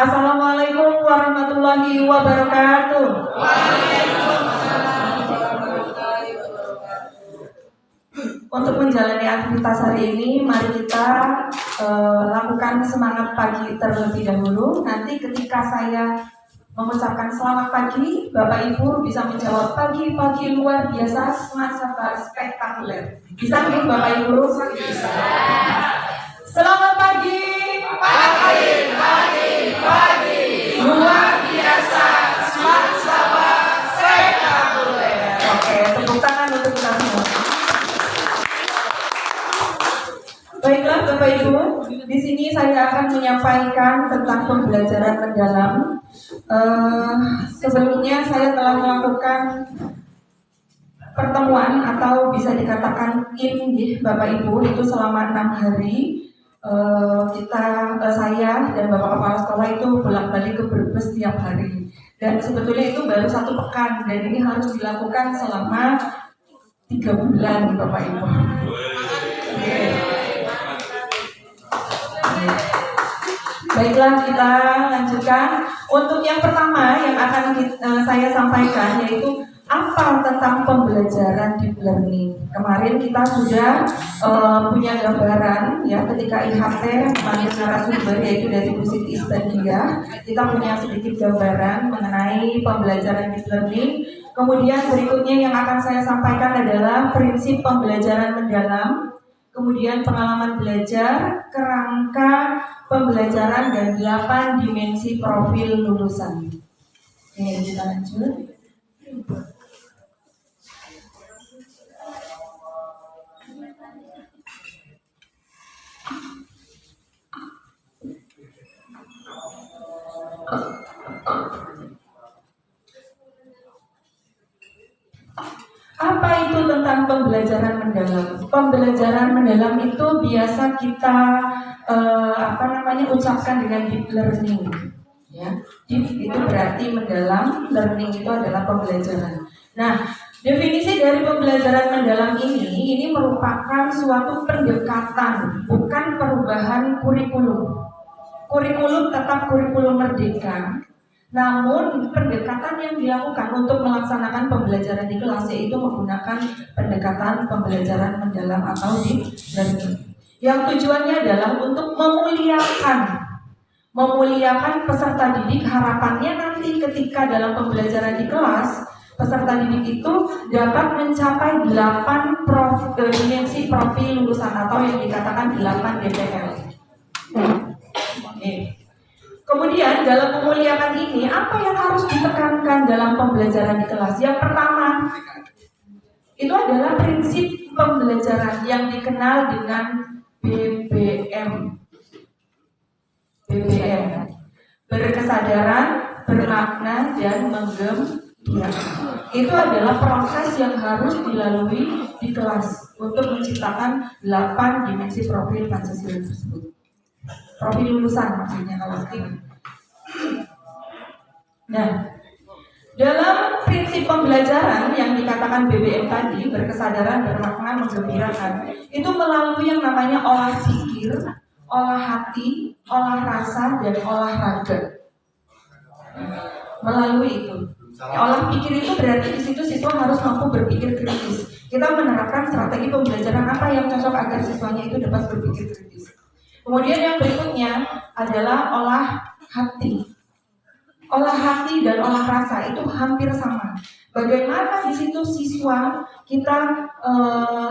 Assalamualaikum warahmatullahi wabarakatuh. Untuk menjalani aktivitas hari ini, mari kita lakukan semangat pagi terlebih dahulu. Nanti ketika saya mengucapkan selamat pagi, Bapak Ibu bisa menjawab pagi-pagi luar biasa, sangat spektakuler. Bisa nih Bapak Ibu? Bisa. Selamat pagi. Pagi. Luar biasa, sangat spektakuler. Oke, tepuk tangan untuk kita semua. Baiklah Bapak Ibu, di sini saya akan menyampaikan tentang pembelajaran mendalam. Sebelumnya saya telah melakukan pertemuan atau bisa dikatakan Bapak Ibu itu selama 6 hari. Saya dan Bapak Kepala Sekolah itu bolak-balik ke Brebes tiap hari. Dan sebetulnya itu baru 1 pekan dan ini harus dilakukan selama 3 bulan Bapak Ibu. Baiklah, kita lanjutkan. Untuk yang pertama yang akan saya sampaikan yaitu apa tentang pembelajaran deep learning. Kemarin kita sudah punya gambaran ya ketika IHT memanggil narasumber yaitu dari Bu Siti Isbandia. Kita punya sedikit gambaran mengenai pembelajaran deep learning. Kemudian berikutnya yang akan saya sampaikan adalah prinsip pembelajaran mendalam. Kemudian pengalaman belajar, kerangka pembelajaran dan 8 dimensi profil lulusan. Oke, kita lanjut. Apa itu tentang pembelajaran mendalam? Pembelajaran mendalam itu biasa kita ucapkan dengan deep learning. Ya, deep itu berarti mendalam, learning itu adalah pembelajaran. Nah, definisi dari pembelajaran mendalam ini merupakan suatu pendekatan, bukan perubahan kurikulum. Kurikulum tetap kurikulum merdeka. Namun pendekatan yang dilakukan untuk melaksanakan pembelajaran di kelas yaitu menggunakan pendekatan pembelajaran mendalam atau deep learning. Yang tujuannya adalah untuk memuliakan peserta didik. Harapannya nanti ketika dalam pembelajaran di kelas peserta didik itu dapat mencapai 8 dimensi profil lulusan atau yang dikatakan 8 DPL. Kemudian dalam memuliakan ini, apa yang harus ditekankan dalam pembelajaran di kelas? Yang pertama, itu adalah prinsip pembelajaran yang dikenal dengan BBM. Berkesadaran, bermakna, dan menggembirakan. Itu adalah proses yang harus dilalui di kelas untuk menciptakan 8 dimensi profil Pancasila tersebut. Profil lulusan maksudnya kalau ini. Nah, dalam prinsip pembelajaran yang dikatakan BBM tadi, berkesadaran, bermakna, menggembirakan, itu melalui yang namanya olah pikir, olah hati, olah rasa, dan olah raga. Melalui itu. Olah pikir itu berarti di situ siswa harus mampu berpikir kritis. Kita menerapkan strategi pembelajaran apa yang cocok agar siswanya itu dapat berpikir kritis. Kemudian yang berikutnya adalah olah hati. Olah hati dan olah rasa itu hampir sama. Bagaimana di situ siswa kita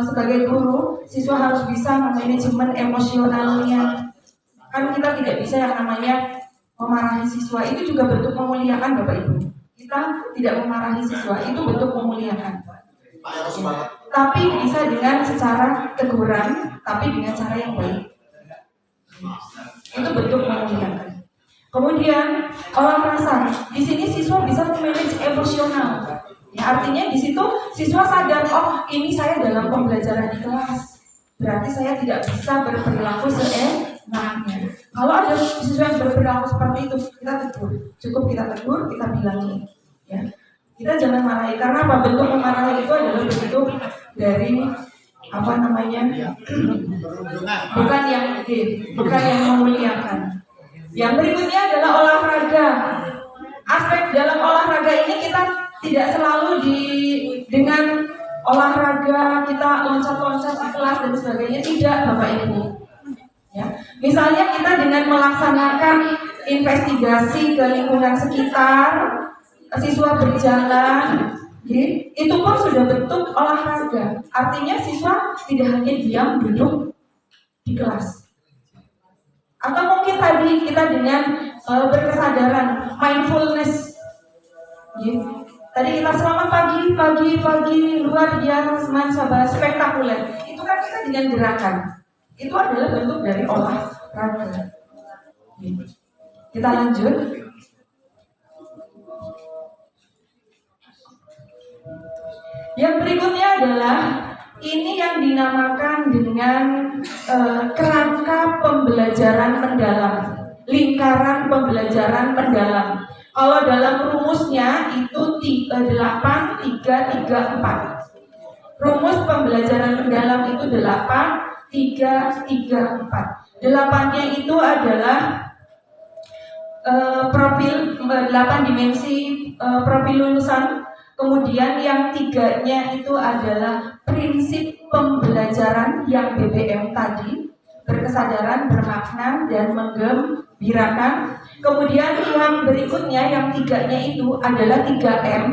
sebagai guru, siswa harus bisa memanajemen emosionalnya. Kan kita tidak bisa yang namanya memarahi siswa, itu juga bentuk memuliakan Bapak Ibu. Kita tidak memarahi siswa, itu bentuk memuliakan. Tapi bisa dengan secara teguran, tapi dengan cara yang baik. Itu bentuk memuliakan. Kemudian olah rasa. Di sini siswa bisa memanage emosional. Ya, artinya di situ siswa sadar, oh ini saya dalam pembelajaran di kelas. Berarti saya tidak bisa berperilaku seenaknya. Kalau ada siswa yang berperilaku seperti itu, kita tegur. Cukup kita tegur, kita bilangi. Ya. Kita jangan marahi, karena apa? Bentuk memarahi itu adalah bentuk dari bukan yang memuliakan. Yang berikutnya adalah olahraga. Aspek dalam olahraga ini kita tidak selalu dengan olahraga kita loncat-loncat di kelas dan sebagainya, tidak Bapak Ibu. Ya. Misalnya kita dengan melaksanakan investigasi ke lingkungan sekitar, siswa berjalan, itu pun sudah bentuk olahraga. Artinya siswa tidak hanya diam duduk di kelas. Atau mungkin tadi kita dengan berkesadaran, mindfulness. Tadi kita selamat pagi, luar biasa, spektakuler. Itu kan kita dengan gerakan. Itu adalah bentuk dari olahraga. Kita lanjut. Yang berikutnya adalah ini yang dinamakan dengan kerangka pembelajaran mendalam, lingkaran pembelajaran mendalam. Kalau dalam rumusnya itu 8, 3, 3, 4. Rumus pembelajaran mendalam itu 8, 3, 3, 4. 8-nya itu adalah profil 8 dimensi profil lulusan. Kemudian yang 3-nya itu adalah prinsip pembelajaran yang BBM tadi, berkesadaran, bermakna, dan menggembirakan. Kemudian yang berikutnya, yang 3-nya itu adalah 3M,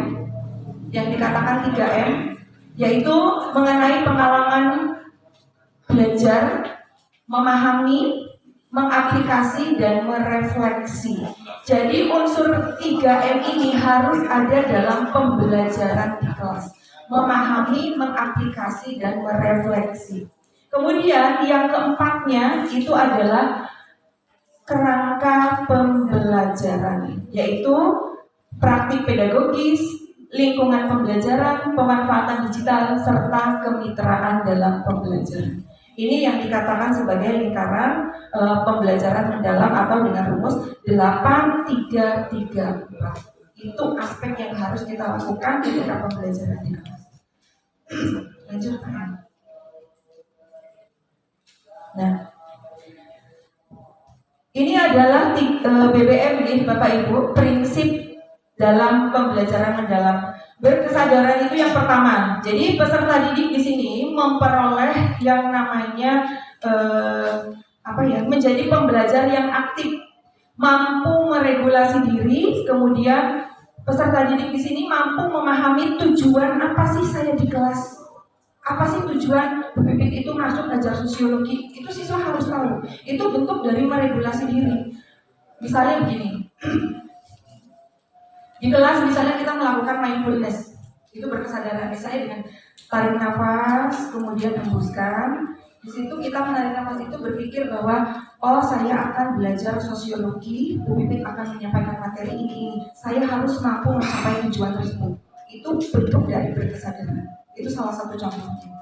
yang dikatakan 3M, yaitu mengenai pengalaman belajar, memahami, mengaplikasi, dan merefleksi. Jadi unsur 3M ini harus ada dalam pembelajaran di kelas. Memahami, mengaplikasi, dan merefleksi. Kemudian yang keempatnya itu adalah kerangka pembelajaran, yaitu praktik pedagogis, lingkungan pembelajaran, pemanfaatan digital, serta kemitraan dalam pembelajaran. Ini yang dikatakan sebagai lingkaran pembelajaran mendalam atau dengan rumus 8, 3, 3, 4. Itu aspek yang harus kita lakukan ketika pembelajaran di kelas. Lanjut. Nah, ini adalah BBM nih Bapak Ibu, prinsip dalam pembelajaran mendalam. Berkesadaran itu yang pertama. Jadi peserta didik di sini memperoleh yang namanya menjadi pembelajar yang aktif, mampu meregulasi diri. Kemudian peserta didik di sini mampu memahami tujuan apa sih saya di kelas. Apa sih tujuan BPIT itu masuk belajar sosiologi? Itu siswa harus tahu. Itu bentuk dari meregulasi diri. Misalnya begini. Di kelas misalnya kita melakukan mindfulness, itu berkesadaran. Misalnya dengan tarik nafas, kemudian hembuskan. Di situ kita menarik nafas itu berpikir bahwa saya akan belajar sosiologi, pemimpin akan menyampaikan materi ini. Saya harus mampu mencapai tujuan tersebut. Itu bentuk dari berkesadaran. Itu salah satu contohnya.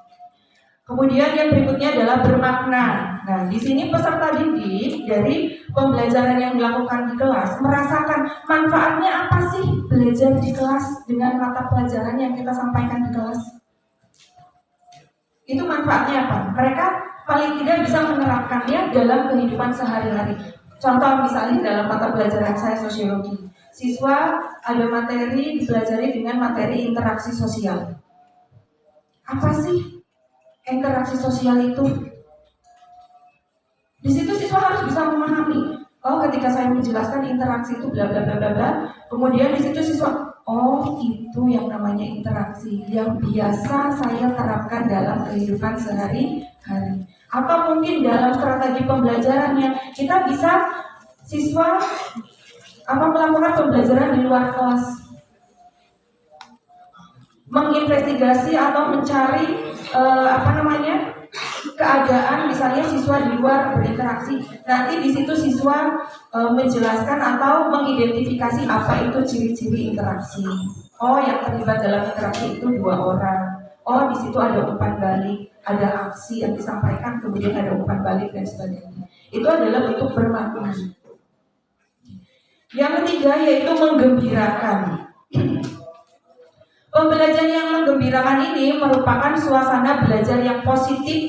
Kemudian yang berikutnya adalah bermakna. Nah, di sini peserta didik dari pembelajaran yang dilakukan di kelas merasakan manfaatnya apa sih belajar di kelas dengan mata pelajaran yang kita sampaikan di kelas. Itu manfaatnya apa? Mereka paling tidak bisa menerapkannya dalam kehidupan sehari-hari. Contoh misalnya dalam mata pelajaran saya sosiologi, siswa ada materi dipelajari dengan materi interaksi sosial. Apa sih interaksi sosial itu? Di situ siswa harus bisa memahami. Ketika saya menjelaskan interaksi itu bla bla bla bla bla, kemudian di situ siswa, itu yang namanya interaksi yang biasa saya terapkan dalam kehidupan sehari-hari. Atau mungkin dalam strategi pembelajarannya kita bisa siswa melakukan pembelajaran di luar kelas, menginvestigasi atau mencari keadaan misalnya siswa di luar berinteraksi. Nanti di situ siswa menjelaskan atau mengidentifikasi apa itu ciri-ciri interaksi. Yang terlibat dalam interaksi itu 2 orang. Di situ ada umpan balik, ada aksi yang disampaikan, kemudian ada umpan balik dan sebagainya. Itu adalah bentuk bermakna. Yang ketiga yaitu menggembirakan. Pembelajaran yang menggembirakan ini merupakan suasana belajar yang positif,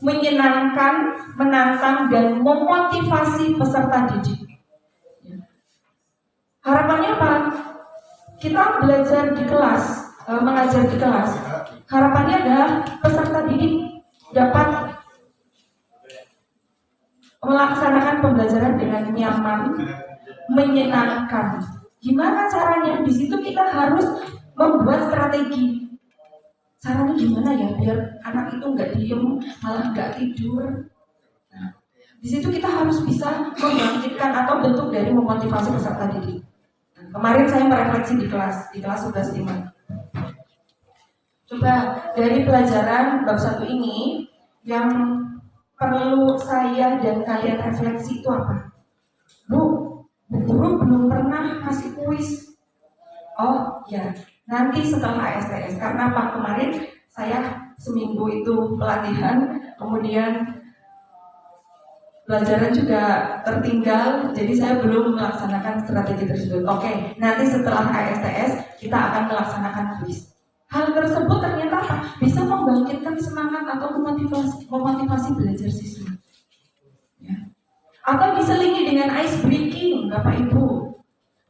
menyenangkan, menantang, dan memotivasi peserta didik. Harapannya apa? Kita belajar di kelas, mengajar di kelas. Harapannya adalah peserta didik dapat melaksanakan pembelajaran dengan nyaman, menyenangkan. Gimana caranya? Di situ kita harus membuat strategi. Caranya gimana ya biar anak itu nggak diem, malah nggak tidur. Nah, di situ kita harus bisa membangkitkan atau bentuk dari memotivasi peserta didik. Nah, kemarin saya merefleksi di kelas 11.5. Coba dari pelajaran bab 1 ini yang perlu saya dan kalian refleksi itu apa? Bu guru belum pernah kasih kuis. Oh ya, nanti setelah ASTS. Karena apa? Kemarin saya seminggu itu pelatihan, kemudian pelajaran juga tertinggal, jadi saya belum melaksanakan strategi tersebut. Oke, nanti setelah ASTS kita akan melaksanakan kuis. Hal tersebut ternyata apa? Bisa membangkitkan semangat atau memotivasi belajar siswa. Ya. Atau diselingi dengan ice breaking, Bapak Ibu.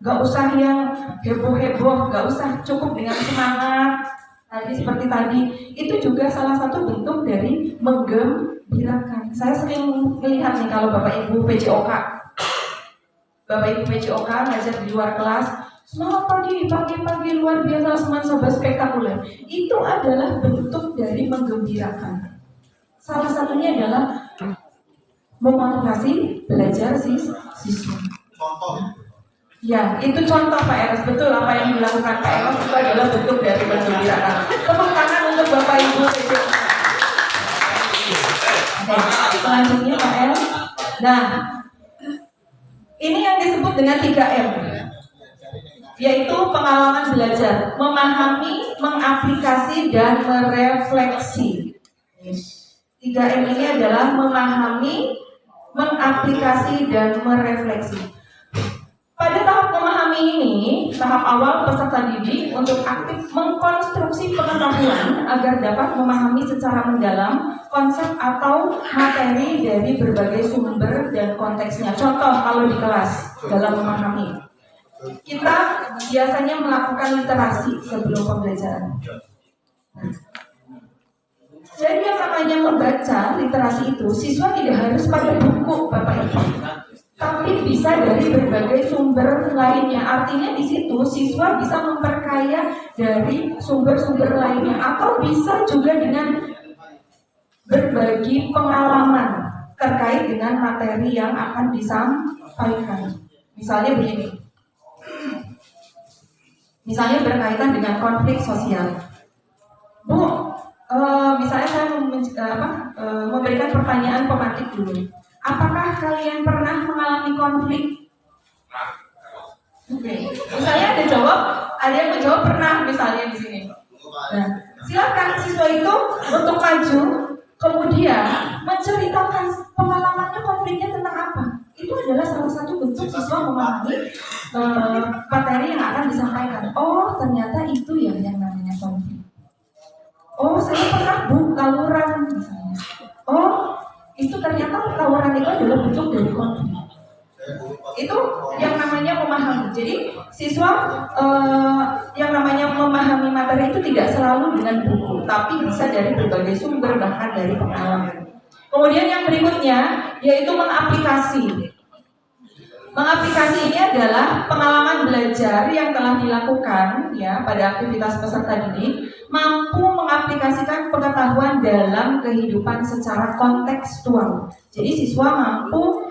Gak usah yang heboh-heboh, gak usah, cukup dengan semangat. Tadi seperti tadi, itu juga salah satu bentuk dari menggembirakan. Saya sering melihat nih kalau Bapak Ibu PJOK. Bapak Ibu PJOK ngajar di luar kelas, semangat pagi luar biasa, semangat sobat spektakuler. Itu adalah bentuk dari menggembirakan. Salah satunya adalah memotivasi belajar siswa. Contoh. Ya, itu contoh Pak Eros. Betul apa yang dilakukan Pak Eros itu adalah bentuk dari menggembirakan. Tepuk tangan untuk Bapak Ibu PJOK. Oke, selanjutnya Pak Eros. Nah, ini yang disebut dengan 3M, yaitu pengalaman belajar, memahami, mengaplikasi, dan merefleksi. 3M ini adalah memahami, mengaplikasi, dan merefleksi. Pada tahap memahami ini, tahap awal peserta didik untuk aktif mengkonstruksi pengetahuan agar dapat memahami secara mendalam konsep atau materi dari berbagai sumber dan konteksnya. Contoh kalau di kelas dalam memahami, kita biasanya melakukan literasi sebelum pembelajaran. Jadi yang namanya membaca literasi itu, siswa tidak harus pada buku, Bapak Ibu, tapi bisa dari berbagai sumber lainnya. Artinya di situ siswa bisa memperkaya dari sumber-sumber lainnya, atau bisa juga dengan berbagi pengalaman terkait dengan materi yang akan disampaikan. Misalnya begini, misalnya berkaitan dengan konflik sosial. Bu, misalnya saya memberikan pertanyaan pemantik dulu. Apakah kalian pernah mengalami konflik? Oke. Misalnya ada yang menjawab pernah, misalnya di sini. Nah, silakan siswa itu untuk maju, kemudian menceritakan pengalamannya konfliknya tentang apa. Itu adalah salah satu bentuk siswa memahami materi yang akan disampaikan. Oh, ternyata itu ya yang namanya konflik. Oh, saya pernah tawuran misalnya. Oh, itu ternyata tawuran itu adalah bentuk dari konflik. Itu yang namanya memahami. Jadi siswa yang namanya memahami materi itu tidak selalu dengan buku, tapi bisa dari berbagai sumber, bahkan dari pengalaman. Kemudian yang berikutnya yaitu mengaplikasi. Mengaplikasi ini adalah pengalaman belajar yang telah dilakukan ya pada aktivitas peserta didik, mampu mengaplikasikan pengetahuan dalam kehidupan secara kontekstual. Jadi siswa mampu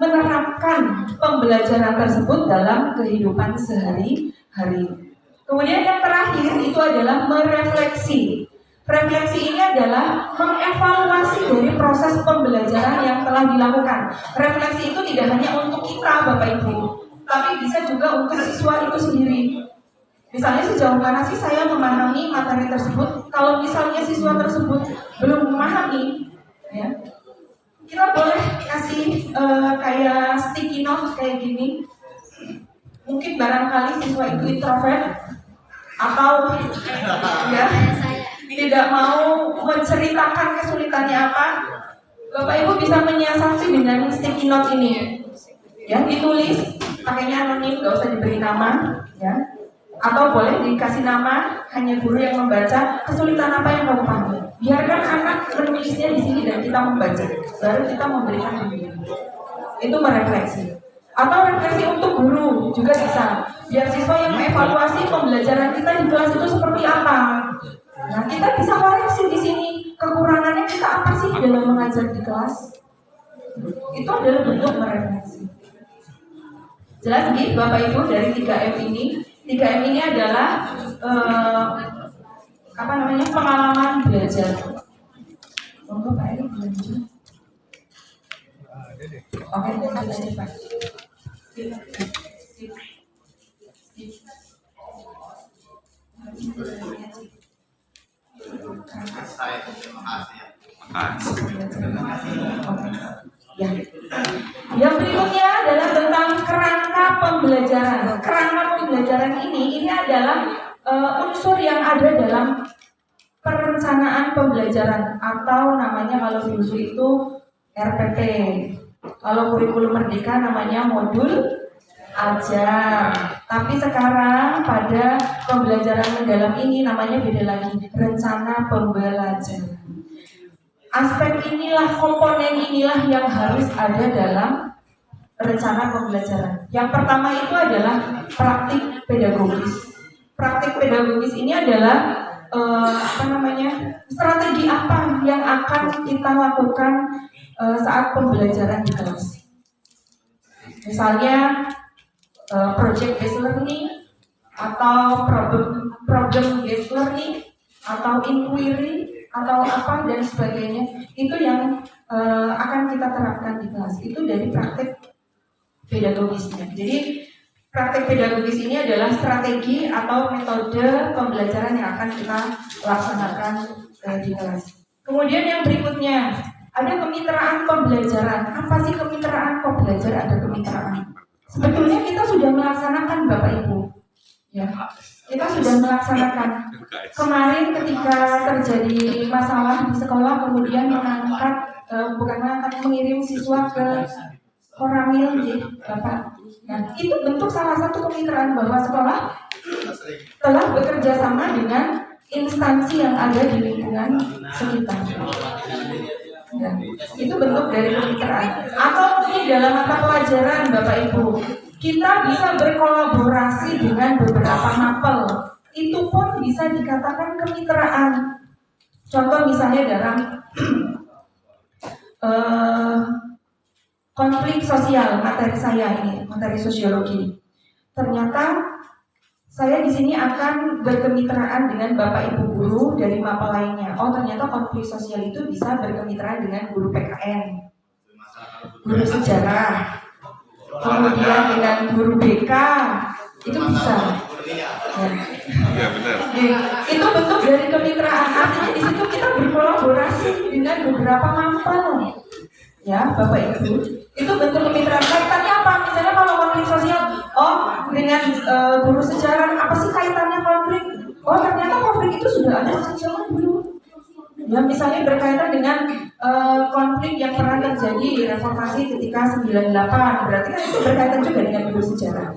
menerapkan pembelajaran tersebut dalam kehidupan sehari-hari. Kemudian yang terakhir itu adalah merefleksi. Refleksi ini adalah mengevaluasi dari proses pembelajaran yang telah dilakukan. Refleksi itu tidak hanya untuk kita, Bapak Ibu, tapi bisa juga untuk siswa itu sendiri. Misalnya sejauh mana sih saya memahami materi tersebut? Kalau misalnya siswa tersebut belum memahami, ya, kita boleh kasih kayak sticky note kayak gini. Mungkin barangkali siswa itu introvert atau ya. tidak mau menceritakan kesulitannya apa, Bapak Ibu bisa menyiasati dengan sticky note ini, ya, ditulis, pakainya anonim, nggak usah diberi nama, ya, atau boleh dikasih nama, hanya guru yang membaca kesulitan apa yang kamu pahami. Biarkan anak menulisnya di sini dan kita membaca, baru kita memberikan bimbingan. Itu merefleksi. Atau refleksi untuk guru juga bisa. Biar siswa yang mengevaluasi pembelajaran kita di kelas itu seperti apa. Nah, kita bisa koreksi di sini. Kekurangannya kita apa sih dalam mengajar di kelas? Itu adalah bentuk merefleksi. Jelas nih Bapak Ibu dari 3M ini. 3M ini adalah pengalaman belajar. Monggo Pak Eri lanjut. Oke, lanjut Pak. Ya. Yang berikutnya adalah tentang kerangka pembelajaran. Kerangka pembelajaran ini adalah unsur yang ada dalam perencanaan pembelajaran atau namanya kalau dulu itu RPP. Kalau kurikulum merdeka namanya modul ajar. Tapi sekarang pada pembelajaran mendalam ini namanya beda lagi, rencana pembelajaran. Aspek inilah, komponen inilah yang harus ada dalam rencana pembelajaran. Yang pertama itu adalah praktik pedagogis. Praktik pedagogis ini adalah strategi apa yang akan kita lakukan saat pembelajaran di kelas. Misalnya project based learning atau problem based learning atau inquiry atau apa dan sebagainya, itu yang akan kita terapkan di kelas. Itu dari praktik pedagogisnya. Jadi praktik pedagogis ini adalah strategi atau metode pembelajaran yang akan kita laksanakan di kelas. Kemudian yang berikutnya ada kemitraan pembelajaran. Apa sih kemitraan pembelajaran? Ada kemitraan. Sebetulnya kita sudah melaksanakan Bapak Ibu, ya. Kita sudah melaksanakan. Kemarin ketika terjadi masalah di sekolah, kemudian mengirim siswa ke Koramil, Bapak. Nah, itu bentuk salah satu kemitraan bahwa sekolah telah bekerja sama dengan instansi yang ada di lingkungan sekitar. Ya, itu bentuk dari kemitraan. Atau mungkin dalam mata pelajaran Bapak Ibu, kita bisa berkolaborasi dengan beberapa mapel. Itu pun bisa dikatakan kemitraan. Contoh misalnya dalam konflik sosial, materi saya ini, materi sosiologi. Ternyata saya di sini akan berkemitraan dengan Bapak Ibu guru dari mapel lainnya. Oh, ternyata konflik sosial itu bisa berkemitraan dengan guru PKN, guru sejarah, kemudian dengan guru BK, itu bisa. Ya, benar. Itu bentuk dari kemitraan. Artinya di situ kita berkolaborasi dengan beberapa mapel. Ya, Bapak Ibu, itu bentuk kemitraan. Kaitannya apa? Misalnya kalau konflik sosial, dengan guru sejarah, apa sih kaitannya konflik? Oh, ternyata konflik itu sudah ada sejak zaman dulu. Ya, misalnya berkaitan dengan konflik yang pernah terjadi reformasi ketika 98, berarti kan itu berkaitan juga dengan guru sejarah.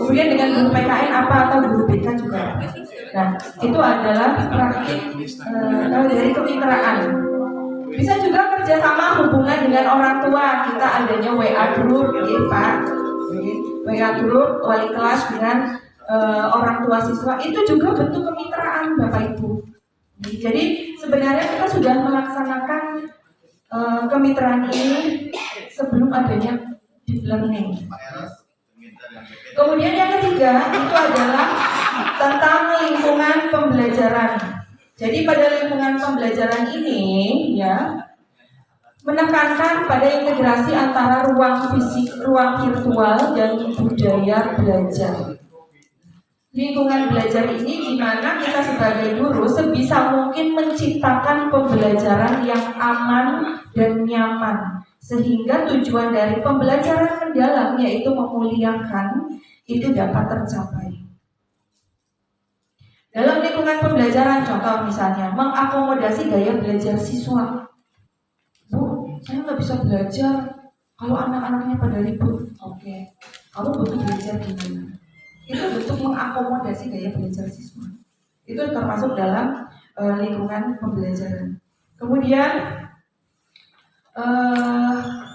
Kemudian dengan guru PKN apa atau guru BK juga. Nah, itu adalah praktik dari kemitraan. Bisa juga kerjasama hubungan dengan orang tua. Kita adanya WA group, ya Pak. WA group wali kelas dengan orang tua siswa. Itu juga bentuk kemitraan Bapak Ibu. Jadi sebenarnya kita sudah melaksanakan kemitraan ini sebelum adanya deep learning. Kemudian yang ketiga itu adalah tentang lingkungan pembelajaran. Jadi pada lingkungan pembelajaran ini ya menekankan pada integrasi antara ruang fisik, ruang virtual dan budaya belajar. Lingkungan belajar ini dimana kita sebagai guru sebisa mungkin menciptakan pembelajaran yang aman dan nyaman. Sehingga tujuan dari pembelajaran mendalam yaitu memuliakan itu dapat tercapai. Dalam lingkungan pembelajaran, contoh misalnya mengakomodasi gaya belajar siswa. Bu, saya nggak bisa belajar kalau anak-anaknya pada ribut. Oke, kamu butuh belajar gimana? Itu bentuk mengakomodasi gaya belajar siswa. Itu termasuk dalam lingkungan pembelajaran. Kemudian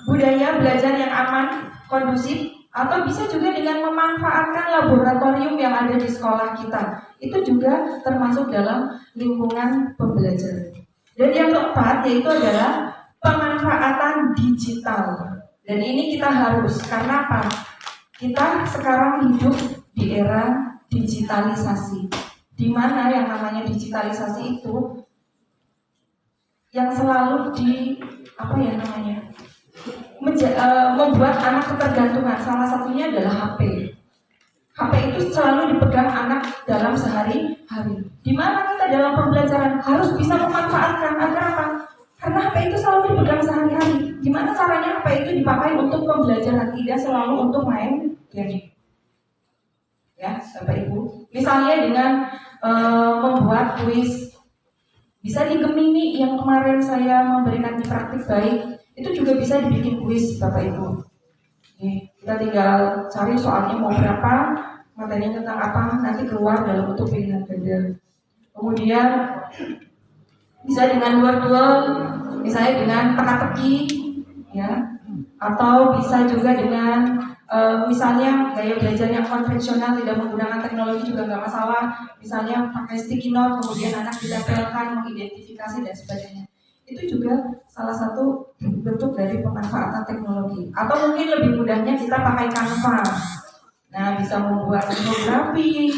budaya belajar yang aman, kondusif, atau bisa juga dengan memanfaatkan laboratorium yang ada di sekolah kita. Itu juga termasuk dalam lingkungan pembelajaran. Dan yang keempat yaitu adalah pemanfaatan digital. Dan ini kita harus, karena apa? Kita sekarang hidup di era digitalisasi, di mana yang namanya digitalisasi itu yang selalu membuat anak ketergantungan. Salah satunya adalah HP. HP itu selalu dipegang anak dalam sehari-hari. Di mana kita dalam pembelajaran harus bisa memanfaatkan agar apa? Karena HP itu selalu dipegang sehari-hari. Gimana caranya HP itu dipakai untuk pembelajaran, tidak selalu untuk main game. Ya, Bapak Ibu. Misalnya dengan membuat kuis. Bisa di Gemini yang kemarin saya memberikan di praktik baik, itu juga bisa dibikin kuis, Bapak Ibu. Oke, kita tinggal cari soalnya mau berapa, materinya tentang apa, nanti keluar dalam bentuk pilihan ganda. Kemudian bisa dengan virtual, misalnya dengan teka-teki, ya, atau bisa juga dengan misalnya gaya belajar yang konvensional tidak menggunakan teknologi juga nggak masalah. Misalnya pakai sticky note, kemudian anak ditempelkan, mengidentifikasi dan sebagainya. Itu juga salah satu bentuk dari pemanfaatan teknologi. Atau mungkin lebih mudahnya kita pakai Canva. Nah, bisa membuat infografi,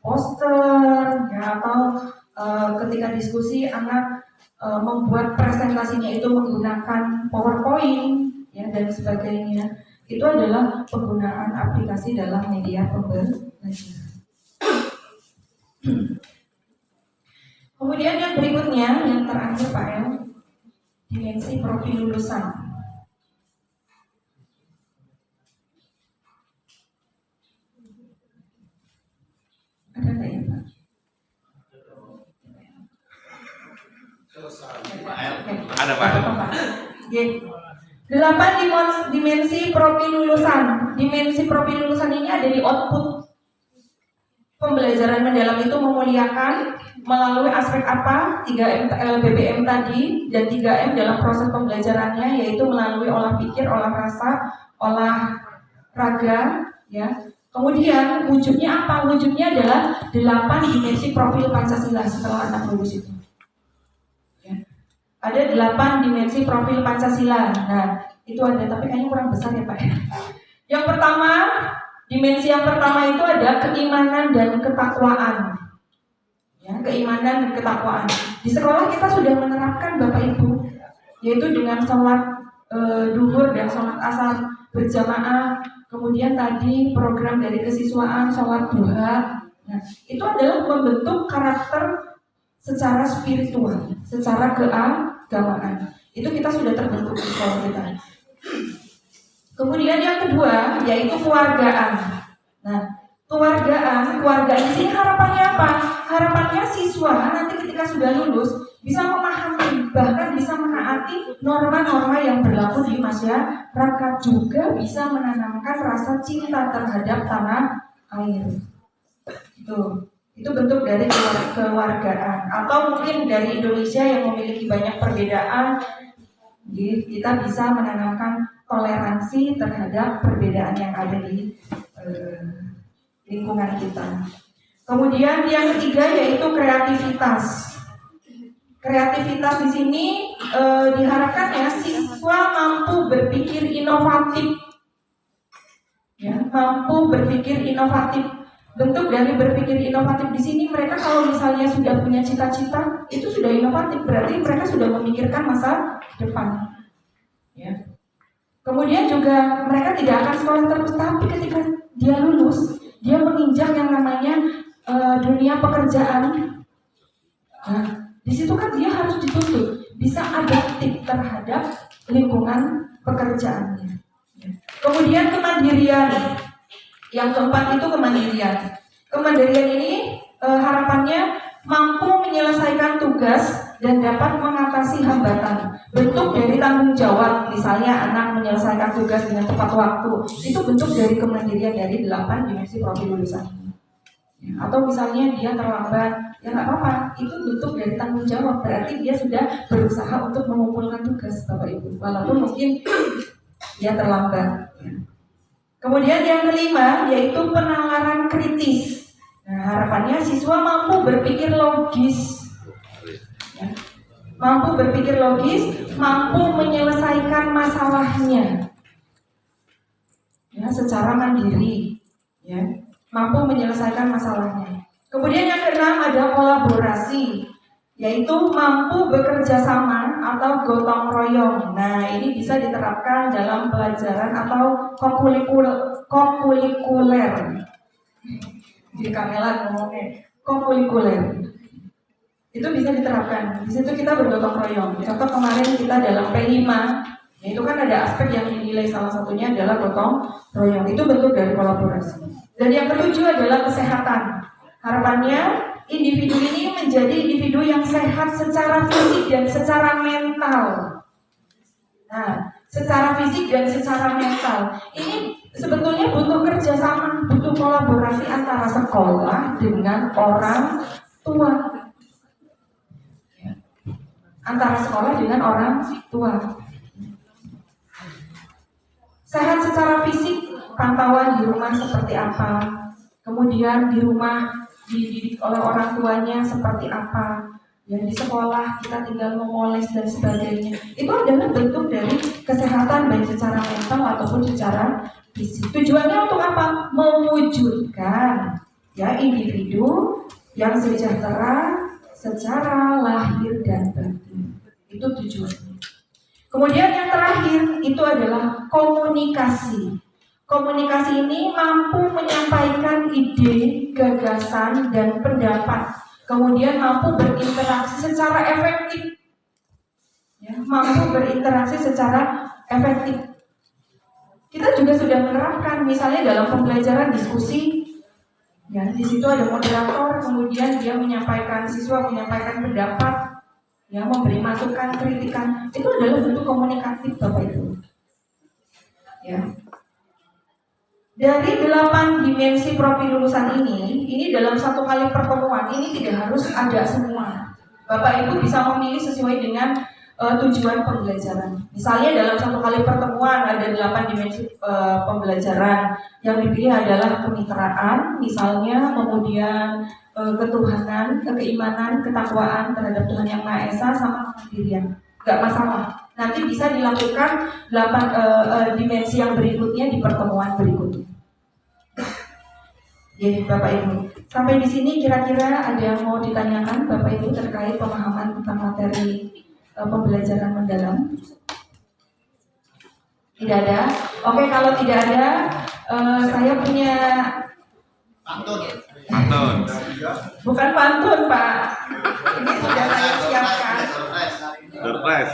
poster, ya, atau ketika diskusi anak membuat presentasinya itu menggunakan PowerPoint, ya, dan sebagainya. Itu adalah penggunaan aplikasi dalam media pembelajaran. Kemudian yang berikutnya, yang terakhir Pak El, dimensi profil lulusan. Ada nggak ya Pak? Ada Pak. Oke. 8 dimensi profil lulusan. Dimensi profil lulusan ini ada di output. Pembelajaran mendalam itu memuliakan melalui aspek apa? 3M BBM tadi dan 3M dalam proses pembelajarannya, yaitu melalui olah pikir, olah rasa, olah raga, ya. Kemudian wujudnya apa? Wujudnya adalah 8 dimensi profil Pancasila setelah anak lulus itu. Ada 8 dimensi profil Pancasila. Nah, itu ada, tapi kayaknya kurang besar ya Pak. Yang pertama, dimensi yang pertama itu ada keimanan dan ketakwaan. Ya, keimanan dan ketakwaan. Di sekolah kita sudah menerapkan Bapak Ibu, yaitu dengan sholat duhur dan sholat asar berjamaah. Kemudian tadi program dari kesiswaan sholat duha. Nah, itu adalah membentuk karakter secara spiritual, secara keagamaan. Itu kita sudah terbentuk di sekolah kita. Kemudian yang kedua yaitu keluargaan. Nah, keluargaan di sini harapannya apa? Harapannya siswa nanti ketika sudah lulus bisa memahami, bahkan bisa menaati norma-norma yang berlaku di masyarakat, juga bisa menanamkan rasa cinta terhadap tanah air. Itu bentuk dari keluargaan. Atau mungkin dari Indonesia yang memiliki banyak perbedaan, kita bisa menanamkan toleransi terhadap perbedaan yang ada di lingkungan kita. Kemudian yang ketiga yaitu kreativitas. Kreativitas di sini diharapkan ya siswa mampu berpikir inovatif, ya, mampu berpikir inovatif. Bentuk dari berpikir inovatif di sini, mereka kalau misalnya sudah punya cita-cita, itu sudah inovatif, berarti mereka sudah memikirkan masa depan. Ya. Kemudian juga mereka tidak akan sekolah terus, tapi ketika dia lulus, dia menginjak yang namanya dunia pekerjaan. Nah, di situ kan dia harus dituntut bisa adaptif terhadap lingkungan pekerjaannya. Ya. Kemudian kemandirian. Yang keempat itu kemandirian. Kemandirian ini harapannya mampu menyelesaikan tugas dan dapat mengatasi hambatan. Bentuk dari tanggung jawab, misalnya anak menyelesaikan tugas dengan tepat waktu, itu bentuk dari kemandirian dari 8 dimensi profil lulusan. Atau misalnya dia terlambat, ya nggak apa-apa, itu bentuk dari tanggung jawab, berarti dia sudah berusaha untuk mengumpulkan tugas, Bapak Ibu, walaupun mungkin dia terlambat. Kemudian yang kelima yaitu penalaran kritis. Nah, harapannya siswa mampu berpikir logis, ya. Mampu berpikir logis, mampu menyelesaikan masalahnya, ya, secara mandiri, ya, mampu menyelesaikan masalahnya. Kemudian yang keenam ada kolaborasi, yaitu mampu bekerja sama atau gotong royong. Nah, ini bisa diterapkan dalam pelajaran atau kokulikuler. Di kamelan ngomongnya kokulikuler. Itu bisa diterapkan. Di situ kita bergotong royong. Contoh kemarin kita dalam P5, itu kan ada aspek yang dinilai salah satunya adalah gotong royong. Itu bentuk dari kolaborasi. Dan yang ketujuh adalah kesehatan. Harapannya individu ini menjadi individu yang sehat secara fisik dan secara mental. Nah, secara fisik dan secara mental ini sebetulnya butuh kerjasama, butuh kolaborasi antara sekolah dengan orang tua. Antara sekolah dengan orang tua. Sehat secara fisik, pantauan di rumah seperti apa, kemudian di rumah dididik oleh orang tuanya seperti apa, yang di sekolah kita tinggal memoles dan sebagainya. Itu adalah bentuk dari kesehatan baik secara mental ataupun secara fisik. Tujuannya untuk apa? Mewujudkan ya individu yang sejahtera secara lahir dan batin. Itu tujuannya. Kemudian yang terakhir itu adalah komunikasi. Komunikasi ini mampu menyampaikan ide, gagasan, dan pendapat. Kemudian mampu berinteraksi secara efektif. Ya, mampu berinteraksi secara efektif. Kita juga sudah menerapkan, misalnya dalam pembelajaran diskusi, ya di situ ada moderator, kemudian dia menyampaikan, siswa menyampaikan pendapat, ya memberi masukan, kritikan. Itu adalah bentuk komunikatif, Bapak Ibu. Ya. Dari 8 dimensi profil lulusan ini dalam satu kali pertemuan ini tidak harus ada semua. Bapak Ibu bisa memilih sesuai dengan tujuan pembelajaran. Misalnya dalam satu kali pertemuan ada 8 dimensi pembelajaran. Yang dipilih adalah kemitraan, misalnya, kemudian ketuhanan, keimanan, ketakwaan terhadap Tuhan Yang Maha Esa, sama kemandirian. Gak masalah. Nanti bisa dilakukan 8 dimensi yang berikutnya di pertemuan berikutnya. Ya, Bapak Ibu. Sampai di sini kira-kira ada yang mau ditanyakan Bapak Ibu terkait pemahaman tentang materi pembelajaran mendalam? Tidak ada? Oke, kalau tidak ada, saya punya pantun. Bukan pantun, Pak. Ini sudah saya siapkan. Surprise.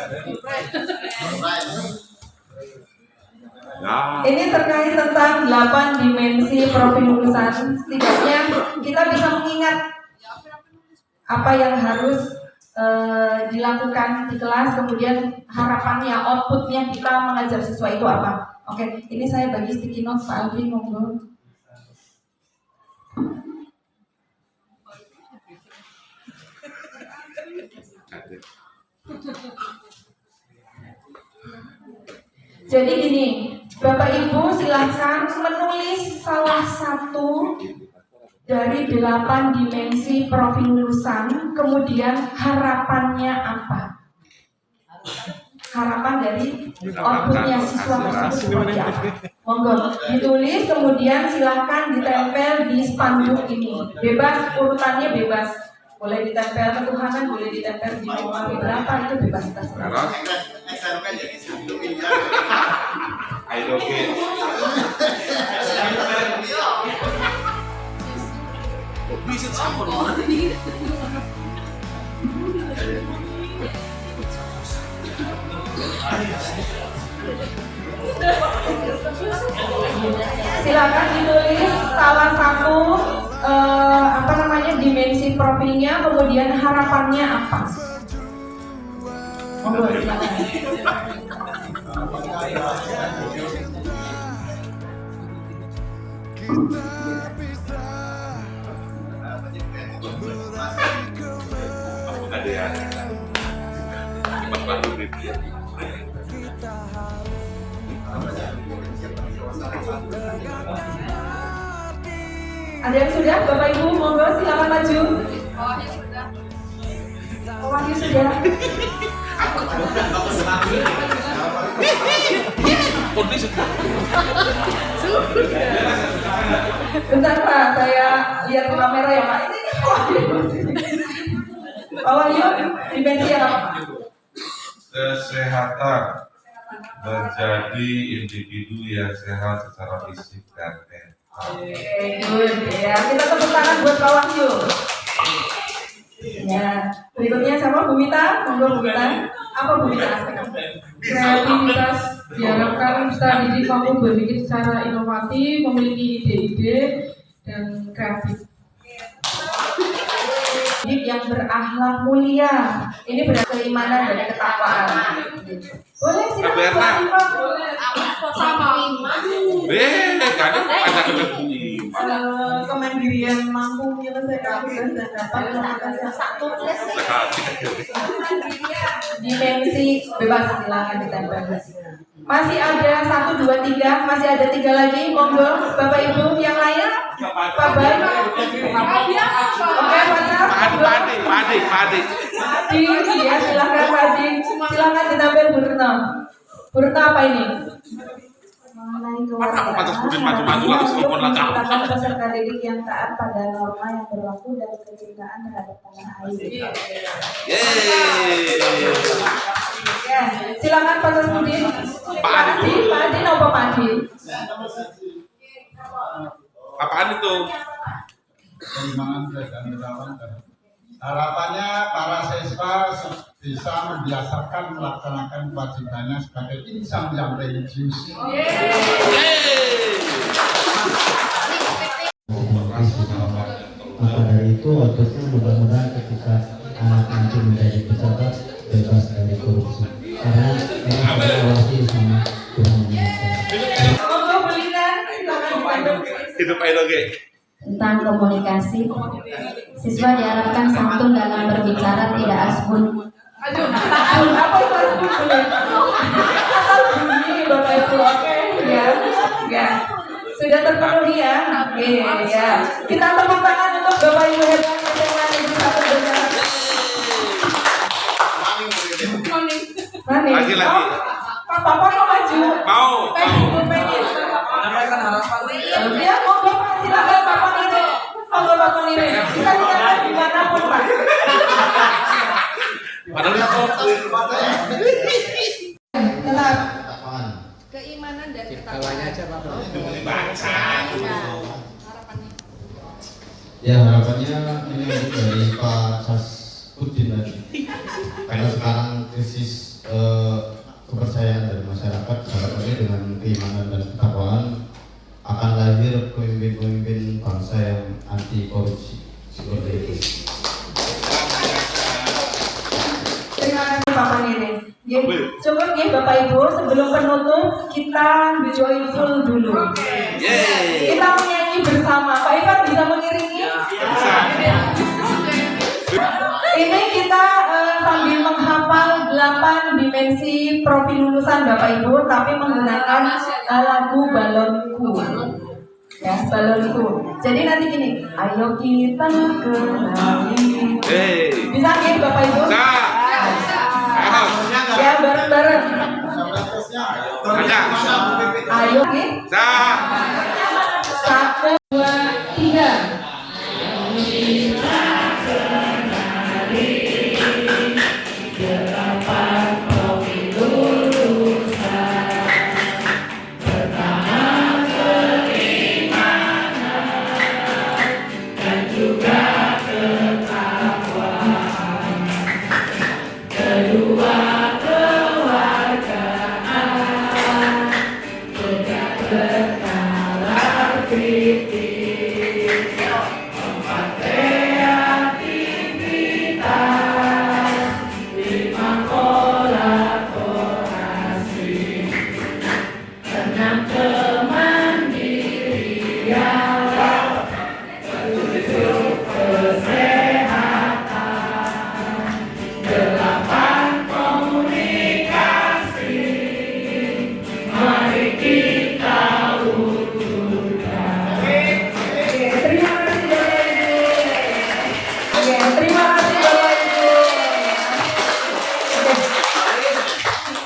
Ya. Ini terkait tentang 8 dimensi profil lulusan. Setidaknya kita bisa mengingat apa yang harus dilakukan di kelas, kemudian harapannya, outputnya kita mengajar siswa itu apa. Oke, ini saya bagi sticky note, Pak Alvin, monggo. Jadi gini, Bapak Ibu silahkan menulis salah satu dari 8 dimensi profil lulusan, kemudian harapannya apa? Harapan dari outputnya siswa tersebut seperti apa? Monggo ditulis, kemudian silahkan ditempel di spanduk ini. Bebas, urutannya bebas. Boleh ditempel ketuhanan, boleh ditempel di nomor berapa, itu bebas terserah. Ayo oke. Bisa campur. Silakan ditulis salah satu apa namanya, dimensi profilnya, kemudian harapannya apa? Monggo, silakan. Ada ya. Cepat banget gitu. Ada yang sudah? Bapak Ibu, monggo silakan maju. Wahyu sudah. Bentar Pak, saya lihat di kamera ya Pak. Pak Wahyu, dimensi apa? Kesehatan, menjadi individu yang sehat secara fisik dan mental. Good ya, kita tepuk tangan buat Pak Wahyu. Ya, berikutnya sama Bu Mita, monggo Bu Mita. Apa Bu Mita? Kreativitas diharapkan peserta didik mampu berpikir secara inovatif, memiliki ide-ide dan kreatif. Didik yang berakhlak mulia. Ini berarti keimanan dan ketakwaan. Boleh silakan. Sama. Kadang ada bunyi. Kemandirian mampu menyelesaikan tugas dan dapat melakukan satu dimensi bebas, silakan ditambah. Masih ada 1, 2, 3, masih ada 3 lagi, monggo Bapak Ibu yang lain. Pak Bay, oke Padi, ya silakan Padi, silakan ditambah Bu Retno. Bu Retno apa ini? Mengenai Maju langsung telepon lacak. kewajiban peserta didik yang taat pada norma yang berlaku dan kecintaan terhadap tanah air. Ya, silakan Pak Sasmudin. Pak Adi, apa Pak Adi? Apaan itu? Keimanan dan relawan. Harapannya para siswa bisa membiasakan melaksanakan kewajibannya sebagai insan yang religius. Maka dari itu outputnya mudah-mudahan ketika anak nanti menjadi peserta bebas dari korupsi karena mereka diawasi sama Tuhan Yang Maha Esa. Monggo Bu Lina, silakan ditambah. Hidup Aidoge. Tentang komunikasi, siswa diharapkan santun dalam berbicara, tidak asbun. Aduh, apa itu asbun boleh? Asal bunyi Bapak Ibu, oke ya, ya. Sudah terpenuhi ya, oke ya. Kita tepuk tangan untuk Bapak Ibu hebat SMA Negeri 1 Banjar. Lagi. Papa mau maju? Mau. Pengen. Ya, monggo Pak, silakan Bapak Nire. Monggo Bapak Nire. Bisa dicatat dimanapun Pak. Padahal itu Tetap. Keimanan dan ketakwaan. Ya harapannya ini untuk dari Pak Sasmudin tadi. Karena sekarang krisis kepercayaan dari masyarakat, harapannya dengan keimanan dan ketakwaan akan lahir pemimpin-pemimpin bangsa yang anti korupsi seperti itu. Terima kasih Bapak Nire. Cukup ya Bapak Ibu, sebelum penutup kita joyful dulu. Kita menyanyi bersama. Pak Ivan bisa mengiringi? Ini kita sambil menghafal 8 dimensi profil lulusan Bapak Ibu, tapi menggunakan lagu Balonku. Ya, Balonku. Jadi nanti gini, ayo kita kenali. Bisa nggih Bapak Ibu? Ya, bareng-bareng. Ayo nggih. 1, 2, 3.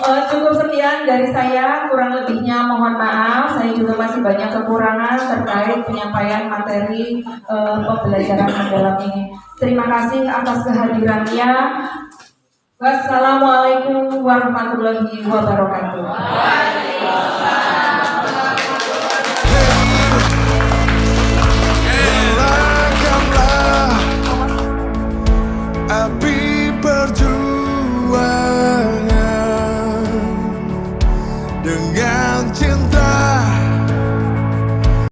Cukup sekian dari saya, kurang lebihnya mohon maaf. Saya juga masih banyak kekurangan terkait penyampaian materi pembelajaran mendalam ini. Terima kasih atas kehadirannya. Wassalamualaikum warahmatullahi wabarakatuh. Nyalakanlah api perjuangan dengan cinta.